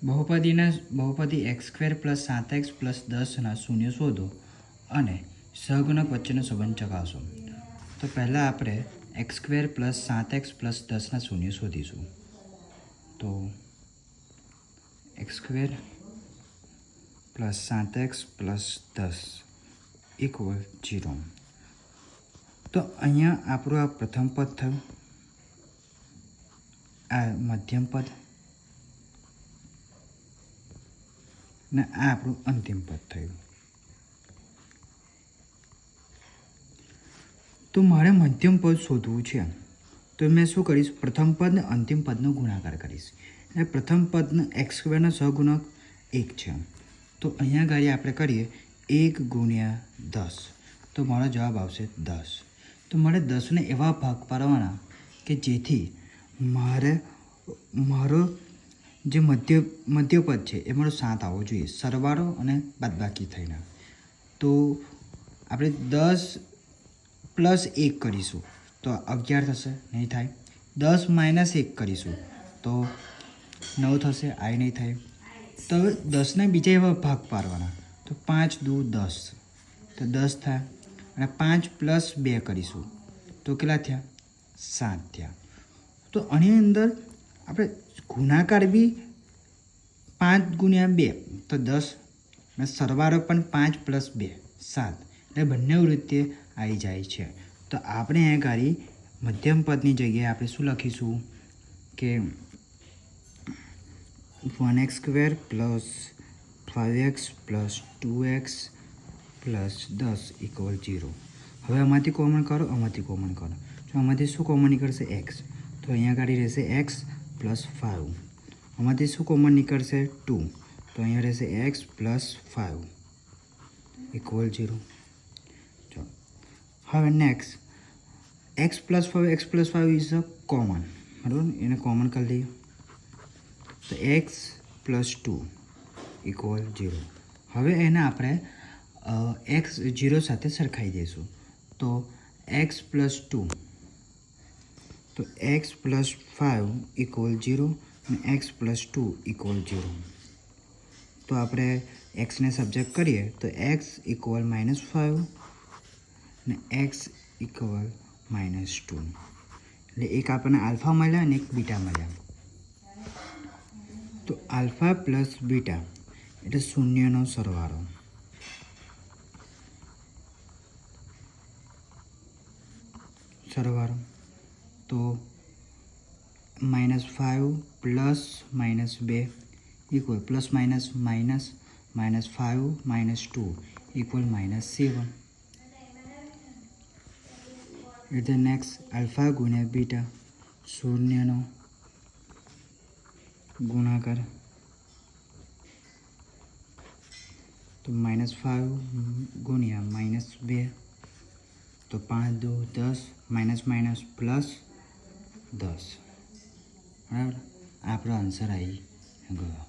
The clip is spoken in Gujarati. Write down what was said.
બહુપદી x² + 7x + 10 શૂન્ય શોધો અને સહગુણક વચ્ચેનો સંબંધ ચકાસો. તો પહેલાં આપણે x² + 7x + 10 શૂન્ય શોધીશું. તો x² + 7x + 10 = 0. તો અહીંયા આપણું આ પ્રથમ પદ થયું, આ મધ્યમ પદ ને આ આપણું અંતિમ પદ થયું. તો મારે મધ્યમ પદ શોધવું છે, તો મેં શું કરીશ, પ્રથમ પદ ને અંતિમ પદનો ગુણાકાર કરીશ. એટલે પ્રથમ પદનો x² નો સહગુણક 1 છે. તો અહીંયા ગાડી આપણે કરીએ 1 × 10, તો મારો જવાબ આવશે 10. તો મારે 10ને એવા ભાગ પાડવાના કે જેથી મારો જે મધ્યપદ છે એ મારો 7 આવવો જોઈએ, સરવાળો અને બાદબાકી થઈને. તો આપણે 10 + 1 કરીશું તો 11 થશે, નહીં થાય. 10 - 1 કરીશું તો 9 થશે, આ નહીં થાય. તો હવે 10ને બીજા એવા ભાગ પાડવાના, તો 5 × 2 = 10, તો 10 થાય. અને 5 + 2 કરીશું તો કેટલા થયા, 7 થયા. તો આની અંદર આપણે ગુણાકાર બી 5 × 2 તો 10, અને સરવાળો પણ 5 + 2 7, એટલે બંને રીતે આવી જાય છે. તો આપણે અહીંયા ગાડી મધ્યમ પદની જગ્યાએ આપણે શું લખીશું કે 1x² + 5x + 2x + 10 = 0. હવે આમાંથી કોમન કરો, આમાંથી કોમન કરો. તો આમાંથી શું કોમન નીકળશે, x. તો અહીંયા ગાડી રહેશે x + 5. આમાંથી શું કોમન નીકળશે, 2. તો અહીંયા રહેશે x + 5 = 0. ચાલો હવે next x + 5 is a common, બરાબર, એને કોમન કરી લઈએ. તો x + 2 = 0. હવે એને આપણે x 0 સાથે સરખાઈ દઈશું. તો x + 2, તો x + 5 = 0 અને x + 2 = 0. તો આપણે xને સબજેક્ટ કરીએ તો x = -5 અને x = -2. એટલે એક આપણને આલ્ફા મળ્યા અને એક બીટા મળ્યા. તો આલ્ફા + બીટા એટલે શૂન્યનો સરવાળો. તો -5 + -2 +- -5 - 2 = -7. એટલે નેક્સ્ટ આલ્ફા × બીટા, શૂન્યનો ગુણાકાર. તો -5 × -2 તો 5 × 2 = 10, - + +10, બરાબર. આપણો આન્સર આવી ગયો.